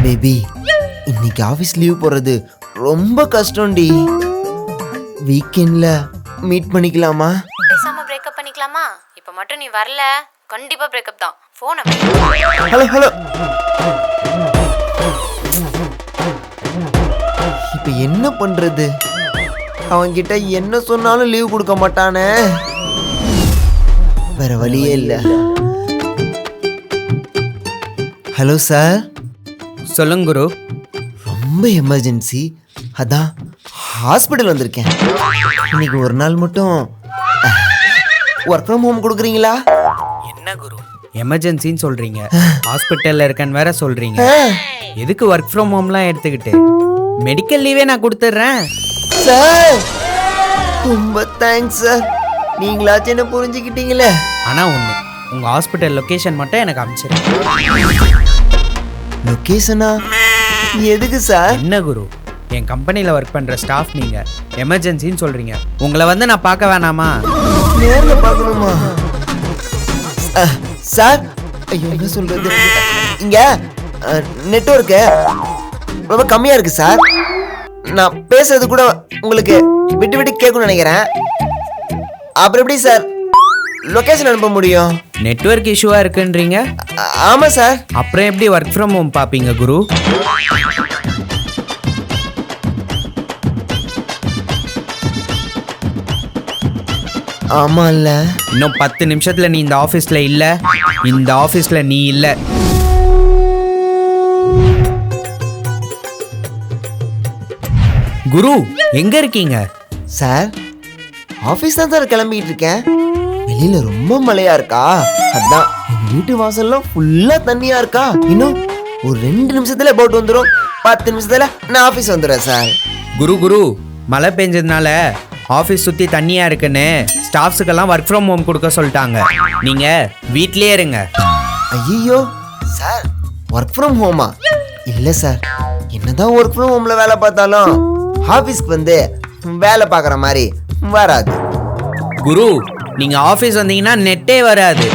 Baby, இன்னைக்கு office leave போறது ரொம்ப கஷ்டம்டி. வீக்கெண்ட்ல மீட் பண்ணிக்கலாமா? பேசாம பிரேக்கப் பண்ணிக்கலாமா? இப்போ மட்டும் நீ வரல, கண்டிப்பா பிரேக்கப் தான். போனை ஹலோ ஹலோ. இப்ப என்ன பண்றது? அவன்கிட்ட என்ன சொன்னாலும் லீவ் கொடுக்க மாட்டானே. வேற வழியே இல்ல. Hello sir. சொல்லுங்க குரு. ரொம்ப எமர்ஜென்சி, அதான் ஹாஸ்பிட்டல் வந்திருக்கேன். இன்னைக்கு ஒரு நாள் மட்டும் ஒர்க் ஃப்ரம் ஹோம் கொடுக்குறீங்களா? என்ன குரு எமர்ஜென்சின்னு சொல்றீங்க, ஹாஸ்பிட்டல்ல இருக்கேன்னு வேற சொல்றீங்க. எதுக்கு ஒர்க் ஃப்ரம் ஹோம்லாம் எடுத்துக்கிட்டு? மெடிக்கல் லீவே நான் கொடுத்துட்றேன் சார். ரொம்ப தேங்க்ஸ் சார், நீங்களாச்சும் என்ன புரிஞ்சுக்கிட்டீங்களே. ஆனா ஒண்ணு, உங்க ஹாஸ்பிட்டல் லொகேஷன் மட்டும் எனக்கு அனுப்பிச்சிருங்க. லொகேஷனா? எதுக்கு சார்? என்ன குரு, என் கம்பெனியில் ஒர்க் பண்ணுற ஸ்டாஃப் நீங்கள், எமர்ஜென்சின்னு சொல்கிறீங்க. உங்களை வந்து நான் பார்க்க வேணாமா? நேரில் பார்க்கணுமா சார்? ஐயோ, என்ன சொல்கிறது, இங்கே நெட்வொர்க்கு ரொம்ப கம்மியாக இருக்குது சார். நான் பேசுறது கூட உங்களுக்கு விட்டு விட்டு கேட்கணும்னு நினைக்கிறேன். அப்புறம் எப்படி சார் லொகேஷன் அனுப்ப முடியும்? நெட்வொர்க் இஷ்யூவாக இருக்குன்றீங்க. ஆமாம் சார். அப்புறம் எப்படி ஒர்க் ஃப்ரம் ஹோம் பார்ப்பீங்க குரு? ஆமா இல்ல, இன்னும் 10 நிமிஷத்துல நீ இந்த ஆபீஸ்ல இல்ல, இந்த ஆபீஸ்ல நீ இல்ல. குரு எங்க இருக்கீங்க? சார் ஆபீஸ் தான் சார் கிளம்பிட்டு இருக்கேன். வெளியில ரொம்ப மழையா இருக்கா, அதான் எங்க வீட்டு வாசல்ல ஃபுல்லா தண்ணியா இருக்கா. இன்னும் ஒரு 2 நிமிஷத்துல போட் வந்துடும், 10 நிமிஷத்துல நான் ஆபீஸ் வந்துடுறேன் சார். குரு குரு மழை பெஞ்சதுனால ஆஃபீஸ் சுற்றி தண்ணியாக இருக்குன்னு ஸ்டாஃப்ஸுக்கெல்லாம் ஒர்க் ஃப்ரம் ஹோம் கொடுக்க சொல்லிட்டாங்க. நீங்கள் வீட்லேயே இருங்க. ஐயோ சார், ஒர்க் ஃப்ரம் ஹோமா? இல்லை சார், என்னதான் ஒர்க் ஃப்ரம் ஹோமில் வேலை பார்த்தாலும் ஆஃபீஸ்க்கு வந்து வேலை பார்க்குற மாதிரி வராது. குரு நீங்கள் ஆஃபீஸ் வந்தீங்கன்னா நெட்டே வராது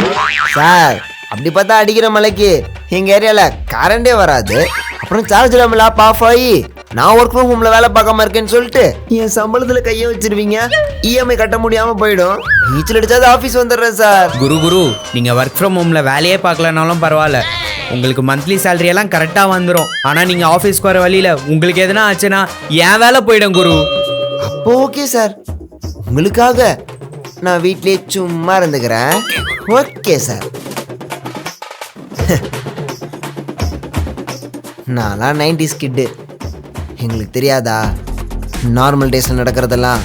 சார். அப்படி பார்த்தா அடிக்கிற மலைக்கு எங்கள் ஏரியாவில் கரண்டே வராது. அப்புறம் சார்ஜ் இல்லாமல் லேப் ஆஃப் ஆகி நான் ஒர்க் ஃப்ரம் ஹோம்ல வேலை பார்க்காம இருக்கேன்னு சொல்லிட்டு என் சம்பளத்துல கையை வச்சிருவீங்க. இஎம்ஐ கட்ட முடியாம போயிடும். நீச்சல் அடிச்சாது ஆஃபீஸ் வந்துடுறேன் சார். குரு குரு நீங்க ஒர்க் ஃப்ரம் ஹோம்ல வேலையே பார்க்கலனாலும் பரவாயில்ல, உங்களுக்கு மந்த்லி சேலரி எல்லாம் கரெக்டா வந்துடும். ஆனா நீங்க ஆஃபீஸ்க்கு வர வழியில உங்களுக்கு எதுனா ஆச்சுன்னா என் வேலை போயிடும் குரு. அப்போ ஓகே சார், உங்களுக்காக நான் வீட்லயே சும்மா இருந்துக்கிறேன். Okay sir. நான்லாம் 90s கிட்டு, எங்களுக்கு தெரியாதா நார்மல் டேஸில் நடக்கிறதெல்லாம்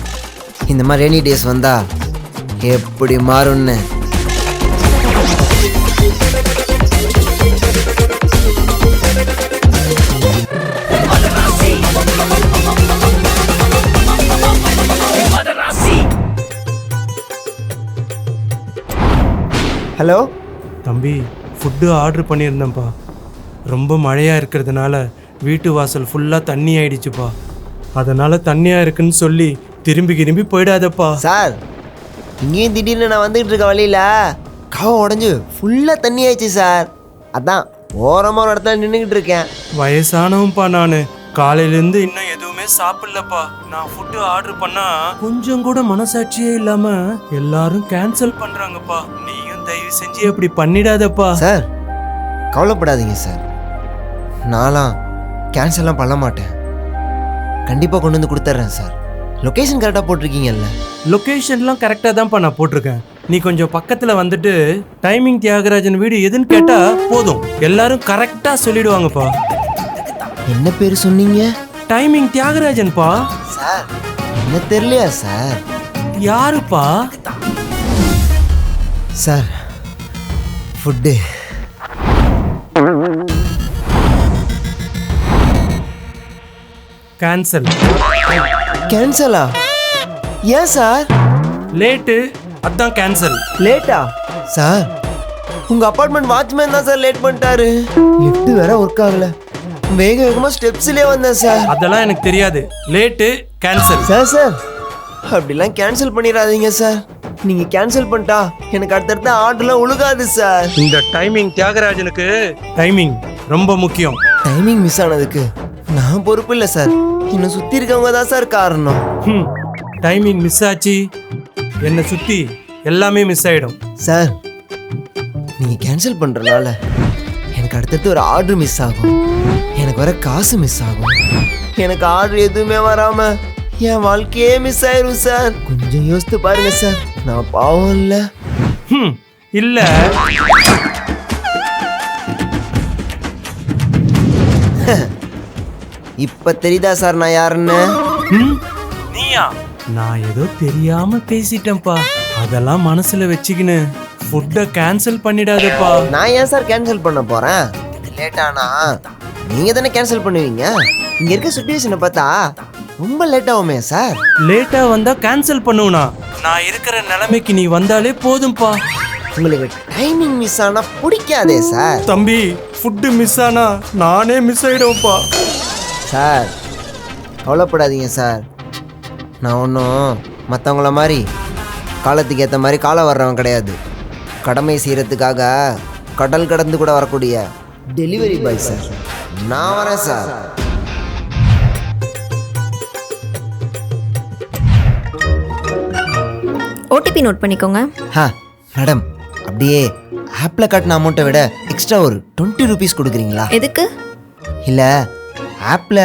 இந்த மாதிரி ரெய்னி டேஸ் வந்தா எப்படி மாறும்னு. ஹலோ தம்பி, ஃபுட்டு ஆர்டர் பண்ணியிருந்தேன்ப்பா. ரொம்ப மழையாக இருக்கிறதுனால வீட்டு வாசல் ஃபுல்லாக தண்ணி ஆயிடுச்சுப்பா. அதனால் தண்ணியாக இருக்குன்னு சொல்லி திரும்பி போயிடாதப்பா. சார், இங்கேயும் திடீர்னு நான் வந்துகிட்டு இருக்க வழியில் காவை உடஞ்சி ஃபுல்லாக தண்ணி ஆயிடுச்சு சார். அதான் ஓரமாக ஒரு இடத்துல நின்றுக்கிட்டு இருக்கேன். வயசானவன்ப்பா நான், காலையிலேருந்து இன்னும் எதுவுமே சாப்பிடலப்பா. நான் ஃபுட்டு ஆர்டர் பண்ணால் கொஞ்சம் கூட மனசாட்சியே இல்லாமல் எல்லாரும் கேன்சல் பண்ணுறாங்கப்பா. நீயும் தயவு செஞ்சு அப்படி பண்ணிடாதப்பா. சார் கவலைப்படாதீங்க சார், நான்லாம் கேன்சல்லாம் பண்ண மாட்டேன். கண்டிப்பாக கொண்டு வந்து கொடுத்துட்றேன் சார். லொக்கேஷன் கரெக்டாக போட்டிருக்கீங்கல்ல? லொக்கேஷன்லாம் கரெக்டாக தான்ப்பா நான் போட்டிருக்கேன். நீ கொஞ்சம் பக்கத்தில் வந்துட்டு டைமிங் தியாகராஜன் வீடு எதுன்னு கேட்டால் போதும், எல்லாரும் கரெக்டாக சொல்லிடுவாங்கப்பா. என்ன பேர் சொன்னீங்க? டைமிங் தியாகராஜன்பா. சார் என்ன தெரியலையா சார்? யாருப்பா? Sir food cancel. கேன்சலா? ஏன் சார்? லேட்டு, அதான் கேன்சல். லேட்டா? சார் உங்க அபார்ட்மெண்ட் வாட்ச்மேன் தான் சார் லேட் பண்ணிட்டாரு. லிஃப்ட் வேற ஒர்க் ஆகல, வேகமா ஸ்டெப்ஸ்லயே வந்தேன் சார். அதெல்லாம் எனக்கு தெரியாது. Late cancel. சார் அப்படிலாம் கேன்சல் பண்ணிடாதீங்க சார். நீங்க கேன்சல் பண்ணிட்டா எனக்கு அடுத்தடுத்த ஆர்டர்லாம் ஒழுகாது சார். இந்த டைமிங் தியாகராஜனுக்கு டைமிங் ரொம்ப முக்கியம். டைமிங் மிஸ் ஆனதுக்கு நான் பொறுப்பு இல்லை சார். இன்னும் சுற்றி இருக்கவங்க தான் சார் காரணம். டைமிங் மிஸ் ஆச்சு, என்னை சுற்றி எல்லாமே மிஸ் ஆகிடும். சார் நீங்கள் கேன்சல் பண்ணுறனால எனக்கு அடுத்தது ஒரு ஆர்டர் மிஸ் ஆகும், எனக்கு வர காசு மிஸ் ஆகும், எனக்கு ஆர்டர் எதுவுமே வராமல் என் வாழ்க்கையே மிஸ் ஆயிரும் சார். கொஞ்சம் யோசித்து பாருங்க சார். நான் பாவம் இல்லை. இல்லை இப்ப தெரியுதா சார் நான் யாருன்னு? நீயா? நான் ஏதோ தெரியாம பேசிட்டேன்ப்பா. அதெல்லாம் மனசுல வச்சுக்கின்னு ஃபுட்டை கேன்சல் பண்ணிடாதப்பா. நான் ஏன் சார் கேன்சல் பண்ண போறேன்? லேட் ஆனா நீங்க தானே கேன்சல் பண்ணுவீங்க. இங்க இருக்க சிச்சுவேஷனை பார்த்தா ரொம்ப லேட் ஆகுமே சார். லேட்டா வந்தா கேன்சல் பண்ணுவனா? நான் இருக்கிற நிலைமைக்கு நீ வந்தாலே போதும்பா. உங்களுக்கு டைமிங் மிஸ் ஆனா பிடிக்காதே சார். தம்பி, ஃபுட்டு மிஸ் ஆனா நானே மிஸ் ஆயிடுவேன்ப்பா. சார் கவலைப்படாதீங்க சார். நான் ஒன்றும் மற்றவங்கள மாதிரி காலத்துக்கு ஏற்ற மாதிரி காலம் வர்றவன் கிடையாது. கடமை செய்கிறதுக்காக கடல் கடந்து கூட வரக்கூடிய டெலிவரி பாய் சார். நான் வரேன் சார். ஓடிபி நோட் பண்ணிக்கோங்க. மேடம், அப்படியே ஆப்பில் காட்டின அமௌண்ட்டை விட எக்ஸ்ட்ரா ஒரு 20 rupees கொடுக்குறீங்களா? எதுக்கு? இல்லை, ஆப்பில்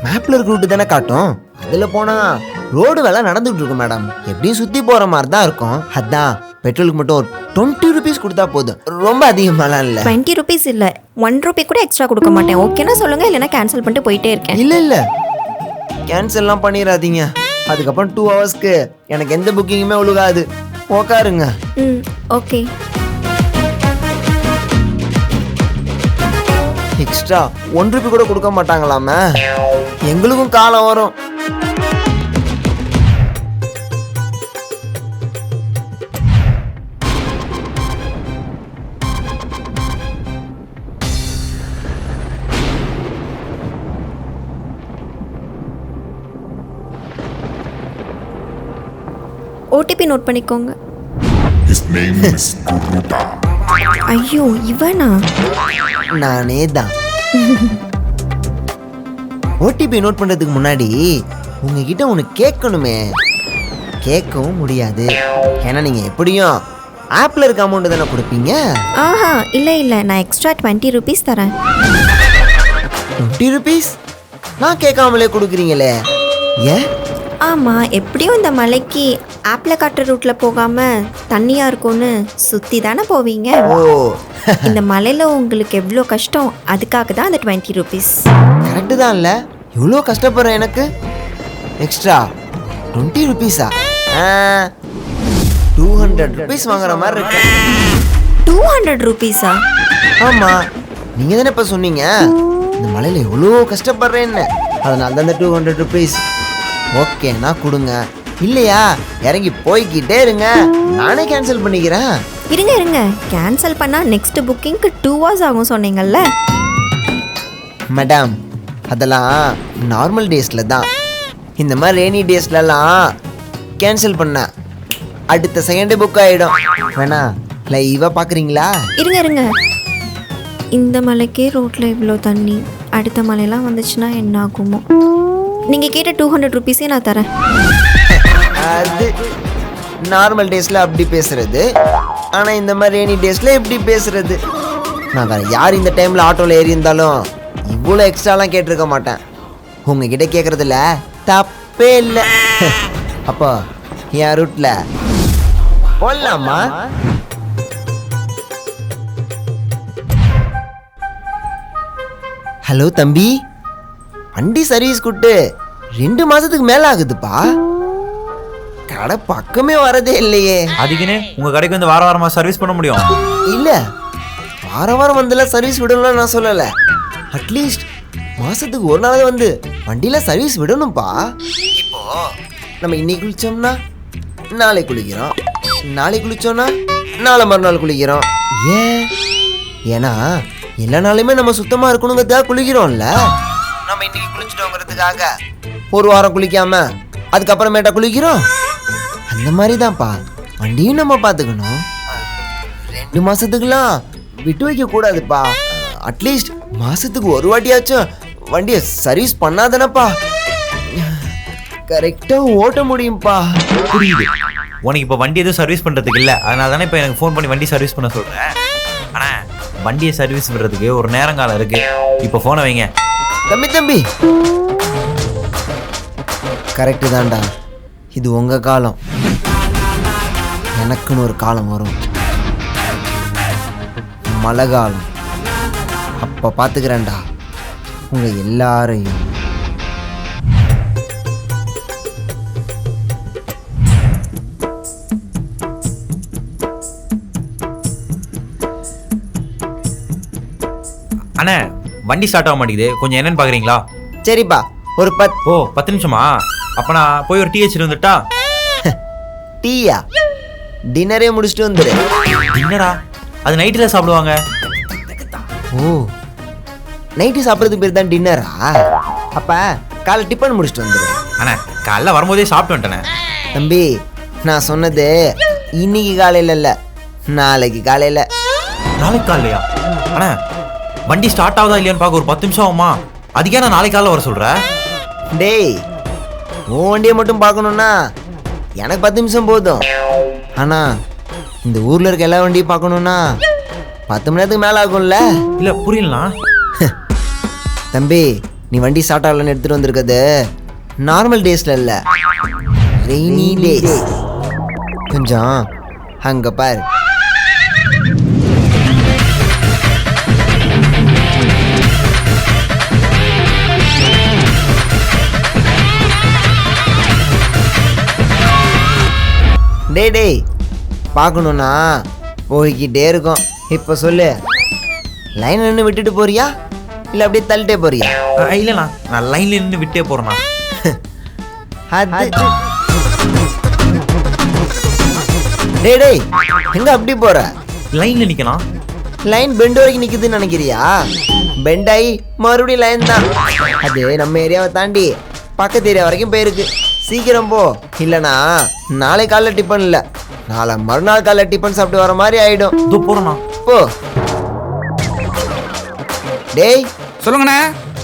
மேப்பில் இருக்க ரூட்டு தானே காட்டும். அதில் போனால் ரோடு வேலை நடந்துகிட்டு இருக்கும் மேடம். எப்படியும் சுற்றி போகிற மாதிரி தான் இருக்கும். அதான் பெட்ரோலுக்கு மட்டும் ஒரு 20 rupees கொடுத்தா போதும். ரொம்ப அதிகமாலாம் இல்லை. 20 rupees இல்லை, 1 rupee கூட எக்ஸ்ட்ரா கொடுக்க மாட்டேன். ஓகேனா சொல்லுங்க, இல்லைனா கேன்சல் பண்ணிட்டு போயிட்டே இருக்கேன். இல்லை கேன்சல்லாம் பண்ணிடாதீங்க. அதுக்கப்புறம் 2 hours எனக்கு எந்த புக்கிங்குமே ஒழுகாது. உக்காருங்க. ஓகே. எக்ஸ்ட்ரா 1 rupee கூட கொடுக்க மாட்டாங்களாமே. எங்களுக்கும் காலம் வரும். ஓடிபி நோட் பண்ணிக்கோங்க. His name is Galatta. ஐயோ, இவனா? நானே தான். ஓடிபி நோட் பண்ணுறதுக்கு முன்னாடி உங்ககிட்ட ஒன்று கேட்கணுமே. கேட்கவும் முடியாது. ஏன்னா நீங்கள் எப்படியும் ஆப்பில் இருக்க அமௌண்ட்டு தானே கொடுப்பீங்க. ஆஹா, இல்லை நான் எக்ஸ்ட்ரா 20 rupees தரேன். 20 rupees? நான் கேட்காமலே கொடுக்குறீங்களே, ஏன்? ஆமாம், எப்படியும் இந்த மலைக்கு ஆப்பில் காட்டுற ரூட்டில் போகாமல் தண்ணியாக இருக்கும்னு சுற்றி தானே போவீங்க. ஓ, இந்த மலையில் உங்களுக்கு எவ்வளோ கஷ்டம், அதுக்காக தான் அந்த 20 rupees. கரெக்டு தான். இல்லை, இவ்வளோ கஷ்டப்படுறேன், எனக்கு எக்ஸ்ட்ரா 20 rupees-ஆ? 200 rupees வாங்குற மாதிரி இருக்கு. 200 rupees-ஆ? ஆமாம், நீங்கள் தானே இப்போ சொன்னீங்க இந்த மலையில் எவ்வளோ கஷ்டப்படுறேன்னு. அதனால தான் இந்த 200 rupees. ஓகேண்ணா கொடுங்க. இல்லையா இறங்கி போய்கிட்டே இருங்க, நானே கேன்சல் பண்ணிக்கிறேன். இருங்க, கேன்சல் பண்ணால் நெக்ஸ்ட் புக்கிங்க்கு 2 hours ஆகும் சொன்னீங்கல்ல மேடம். அதெல்லாம் நார்மல் டேஸில் தான். இந்த மாதிரி ரெய்னி டேஸ்லலாம் கேன்சல் பண்ண அடுத்த செகண்டே புக் ஆகிடும். வேணா லைவாக பார்க்குறீங்களா? இருங்க, இந்த மலைக்கே ரோட்டில் இவ்வளோ தண்ணி, அடுத்த மலையெல்லாம் வந்துச்சுன்னா என்ன ஆகுமோ? நீங்கள் கேட்ட 200 rupees நான் தரேன். அது நார்மல் டேஸில் அப்படி பேசுறது, ஆனால் இந்த மாதிரி ரெய்னி டேஸில் எப்படி பேசுறது? நான் வேறு யார் இந்த டைமில் ஆட்டோவில் ஏறி இருந்தாலும் இவ்வளோ எக்ஸ்ட்ராலாம் கேட்டிருக்க மாட்டேன். உங்ககிட்ட கேட்குறதுல தப்பே இல்லை. அப்போ என் ரூட்டில் போடலாமா? ஹலோ தம்பி, வண்டி சர்வீஸ் கூட்டு 2 மாசத்துக்கு மேல ஆகுதுப்பா. கடை பக்கமே வரதே இல்லையே. அதுக்குன்னு உங்க கடைக்கு வந்து வார வாரமா சர்வீஸ் பண்ண முடியும்? இல்ல, வாரம் வந்தெல்லாம் சர்வீஸ் விடணும்னு நான் சொல்லலை. அட்லீஸ்ட் மாசத்துக்கு ஒரு நாள் வந்து வண்டியில சர்வீஸ் விடணும்ப்பா. இப்போ நம்ம இன்னைக்கு குளிச்சோம்னா நாளை குளிக்கிறோம், நாளை குளிச்சோம்னா நாளை மறுநாள் குளிக்கிறோம். ஏன்னா எல்லா நாளுமே நம்ம சுத்தமா இருக்கணுங்கிறதுக்காக குளிக்கிறோம்ல. நம்ம இன்னைக்கு குளிச்சிட்டோங்கிறதுக்காக ஒரு வாரம் குளிக்காம அதுக்கப்புறமேட்டா குளிக்கிறோம். அந்த மாதிரி தான்ப்பா வண்டியும் நம்ம பார்த்துக்கணும். 2 மாசத்துக்குலாம் விட்டு வைக்க கூடாதுப்பா. அட்லீஸ்ட் மாசத்துக்கு ஒரு வாட்டியாச்சும் வண்டியை சர்வீஸ் பண்ணாதானப்பா கரெக்டா ஓட்ட முடியும்ப்பா. புரியுது. உனக்கு இப்போ வண்டி எதுவும் சர்வீஸ் பண்ணுறதுக்கு இல்லை, அதனால தானே இப்போ எனக்கு ஃபோன் பண்ணி வண்டி சர்வீஸ் பண்ண சொல்கிறேன். ஆனால் வண்டியை சர்வீஸ் பண்ணுறதுக்கு ஒரு நேரங்காலம் இருக்குது. இப்போ ஃபோனை வைங்க. தம்பி கரெக்டு தான்டா, இது உங்கள் காலம். எனக்குன்னு ஒரு காலம் வரும், மழை காலம். அப்போ பார்த்துக்கிறேன்டா உங்கள் எல்லாரையும். அண்ணே வண்டி ஸ்டார்ட் ஆக மாட்டேங்குது, கொஞ்சம் என்னன்னு பார்க்குறீங்களா? சரிப்பா, ஒரு ஓ 10 நிமிஷமா? அப்போ நான் போய் ஒரு டீ வச்சுட்டு வந்துட்டா? டீயா? டின்னரே முடிச்சுட்டு வந்துடு. டின்னரா? அது நைட்டில் சாப்பிடுவாங்க. ஓ, நைட்டு சாப்பிட்றதுக்கு பேர் தான் டின்னரா? அப்போ காலை டிஃபன் முடிச்சுட்டு வந்துடு. அண்ணே காலைல வரும்போதே சாப்பிட்டு வந்துட்டேண்ணே. தம்பி நான் சொன்னது இன்னைக்கு காலையில் இல்லை, நாளைக்கு காலையில். நாளைக்கு காலையா? அண்ணே வண்டி ஸ்டார்ட் ஆகுதா இல்லையான்னு பார்க்க ஒரு 10 நிமிஷம் ஆகுமா? அதுக்கே நான் நாளைக்கு காலைல வர சொல்கிறேன். டேய், உன் வண்டியை மட்டும் பார்க்கணுன்னா எனக்கு 10 நிமிஷம் போதும். ஆனால் இந்த ஊரில் இருக்க எல்லா வண்டியும் பார்க்கணுன்னா 10 மணி நேரத்துக்கு மேலே ஆகும்ல. இல்லை புரியலண்ணா. தம்பி நீ வண்டி ஸ்டார்ட் ஆகலன்னு எடுத்துகிட்டு வந்திருக்கிறது நார்மல் டேஸில் இல்லை, ரெய்னி டேஸ். கொஞ்சம் அங்கே பாரு. டேய் பார்க்கணுன்னா போய்கிட்டே இருக்கும். இப்போ சொல்லு, லைன் நின்று விட்டுட்டு போறியா இல்லை அப்படியே தள்ளிட்டே போறியா? இல்லைண்ணா, நான் லைன்ல நின்று விட்டே போகிறேண்ணா. அது டேய் எங்க அப்படி போற? லைன்ல நிற்கலாம். லைன் பெண்ட் வரைக்கும் நிற்குதுன்னு நினைக்கிறியா? பெண்ட் ஆகி மறுபடியும் லைன் தான். அது நம்ம ஏரியாவை தாண்டி பக்கத்து ஏரியா வரைக்கும் போயிருக்கு. சீக்கிரம் போ, இல்லைனா நாளை காலைல டிஃபன் இல்லை, நாளை மறுநாள் காலைல டிஃபன் சாப்பிட்டு வர மாதிரி ஆயிடும். இதோ போகிறேண்ணா. போ. டேய் சொல்லுங்கண்ணே.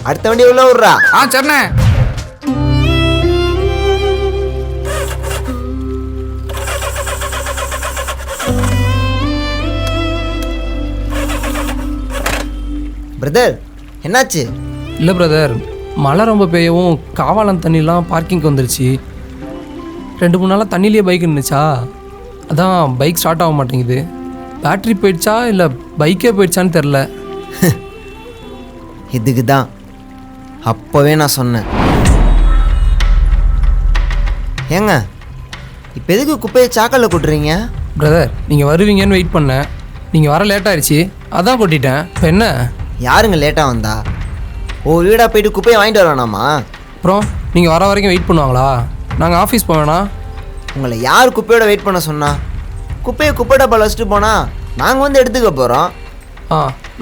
அடுத்த வண்டி உள்ள விட்றா. சரிண்ணே. பிரதர் என்னாச்சு? இல்லை பிரதர், மழை ரொம்ப பெய்யவும் காவாலம் தண்ணிலாம் பார்க்கிங்க்கு வந்துருச்சு. 2-3 நாளாக தண்ணியிலே பைக் இருந்துச்சா, அதான் பைக் ஸ்டார்ட் ஆக மாட்டேங்குது. பேட்ரி போயிடுச்சா இல்லை பைக்கே போயிடுச்சான்னு தெரில. இதுக்கு தான் அப்போவே நான் சொன்னேன். ஏங்க இப்போ எதுக்கு குப்பையை சாக்கல்ல கொட்டுறீங்க? பிரதர் நீங்கள் வருவீங்கன்னு வெயிட் பண்ணேன், நீங்கள் வர லேட் ஆயிடுச்சு, அதான் கொட்டிட்டேன். இப்போ என்ன? யாருங்க லேட்டாக வந்தா? ஓ வீடாக போயிட்டு குப்பையை வாங்கிட்டு வரவேணாமா? அப்புறம் நீங்கள் வர வரைக்கும் வெயிட் பண்ணுவாங்களா? நாங்கள் ஆஃபீஸ் போவேணா? உங்களை யார் குப்பையோட வெயிட் பண்ண சொன்னா? குப்பையை குப்பை டப்பாவில் வச்சுட்டு போனால் நாங்கள் வந்து எடுத்துக்க போகிறோம்.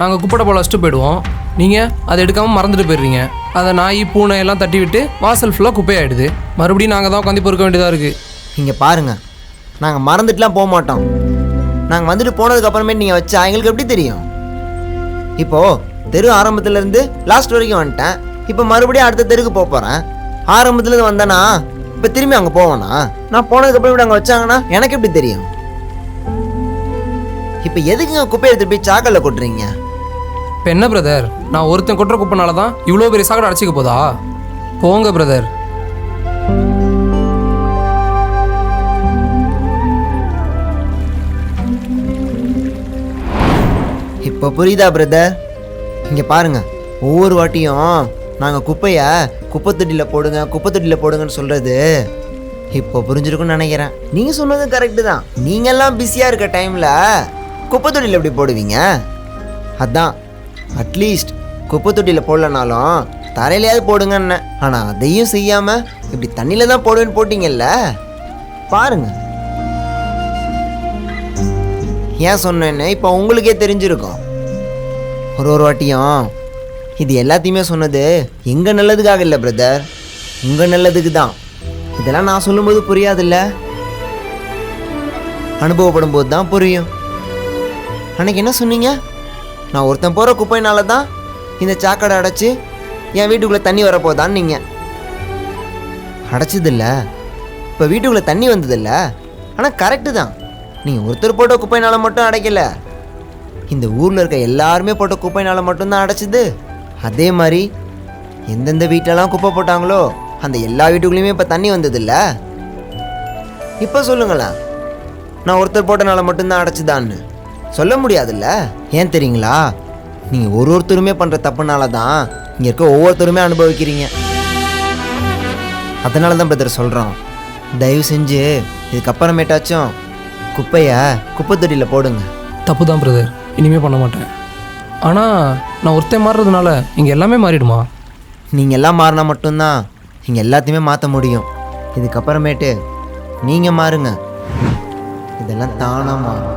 நாங்கள் குப்பை டப்பாவில் வச்சுட்டு போயிடுவோம், நீங்கள் அதை எடுக்காமல் மறந்துட்டு போயிடுறீங்க. அதை நாய் பூனை எல்லாம் தட்டி விட்டு வாசல் ஃபுல்லாக குப்பையாயிடுது. மறுபடியும் நாங்கள் தான் உட்காந்து பொறுக்க வேண்டியதாக இருக்குது. இங்கே பாருங்கள், நாங்கள் மறந்துட்டுலாம் போக மாட்டோம். நாங்கள் வந்துட்டு போனதுக்கப்புறமே நீங்கள் வச்சா எங்களுக்கு எப்படி தெரியும்? இப்போது தெரு ஆரம்பத்துலேருந்து லாஸ்ட் வரைக்கும் வந்துட்டேன், இப்போ மறுபடியும் அடுத்த தெருக்கு போக போகிறேன். ஆரம்பத்துலேருந்து வந்தேன்னா இப்போ திரும்பி அங்கே போவேண்ணா? நான் போனதுக்கப்புறம் இப்படி அங்கே வச்சாங்கன்னா எனக்கு எப்படி தெரியும்? இப்போ எதுக்குங்க குப்பையை எடுத்துட்டு போய் சாக்கல்ல கொட்டுறீங்க? இப்போ என்ன பிரதர், நான் ஒருத்தன் கொட்டுற குப்பைனால தான் இவ்வளோ பெரிய சாக்கடை அடைச்சிக்க போதா? போங்க பிரதர். இப்போ புரியுதா பிரதர்? இங்கே பாருங்க, ஒவ்வொரு வாட்டியும் நாங்கள் குப்பையை குப்பை தொட்டியில் போடுங்க குப்பை தொட்டியில் போடுங்கன்னு சொல்கிறது இப்போ புரிஞ்சிருக்குன்னு நினைக்கிறேன். நீங்கள் சொன்னதும் கரெக்டு தான். நீங்கள்லாம் பிஸியாக இருக்க டைமில் குப்பை தொட்டியில் எப்படி போடுவீங்க? அதான் அட்லீஸ்ட் குப்பை தொட்டியில் போடலனாலும் தரையிலையாவது போடுங்கன்னு. ஆனால் அதையும் செய்யாமல் இப்படி தண்ணியில் தான் போடுவேன்னு போட்டிங்கல்ல. பாருங்க, ஏன் சொன்னேன்னு இப்போ உங்களுக்கே தெரிஞ்சிருக்கும். ஒரு வாட்டியும் இது எல்லாத்தையுமே சொன்னது எங்கள் நல்லதுக்காக இல்லை பிரதர், உங்கள் நல்லதுக்கு தான். இதெல்லாம் நான் சொல்லும்போது புரியாதுல்ல, அனுபவப்படும் போது தான் புரியும். அன்னைக்கு என்ன சொன்னீங்க? நான் ஒருத்தன் போகிற குப்பைனால தான் இந்த சாக்கடை அடைச்சி என் வீட்டுக்குள்ளே தண்ணி வரப்போதான்னு நீங்கள் அடைச்சதில்ல. இப்போ வீட்டுக்குள்ளே தண்ணி வந்ததில்ல. ஆனால் கரெக்டு தான், நீங்கள் ஒருத்தர் போட்ட குப்பைனால மட்டும் அடைக்கல, இந்த ஊரில் இருக்க எல்லாருமே போட்ட குப்பைனால மட்டும்தான் அடைச்சிது. அதே மாதிரி எந்தெந்த வீட்டிலலாம் குப்பை போட்டாங்களோ அந்த எல்லா வீட்டுக்குள்ளேயுமே இப்போ தண்ணி வந்ததில்ல. இப்போ சொல்லுங்களேன், நான் ஒருத்தர் போட்டனால மட்டும்தான் அடைச்சிதான்னு சொல்ல முடியாதுல்ல. ஏன் தெரியுங்களா? நீங்கள் ஒருத்தருமே பண்ணுற தப்புனால தான் இங்கே இருக்க ஒவ்வொருத்தருமே அனுபவிக்கிறீங்க. அதனால தான் பிரதர் சொல்கிறோம், தயவு செஞ்சு இதுக்கப்புறமேட்டாச்சும் குப்பையை குப்பை தொட்டியில் போடுங்க. தப்பு தான் பிரதர், இனிமேல் பண்ண மாட்டேன். ஆனால் நான் ஒருத்தன் மாறுறதுனால இங்கே எல்லாமே மாறிடுமா? நீங்கள் எல்லாம் மாறினா மட்டும்தான் இங்கே எல்லாத்தையுமே மாற்ற முடியும். இதுக்கப்புறமேட்டு நீங்கள் மாறுங்க, இதெல்லாம் தானாக மாறும்.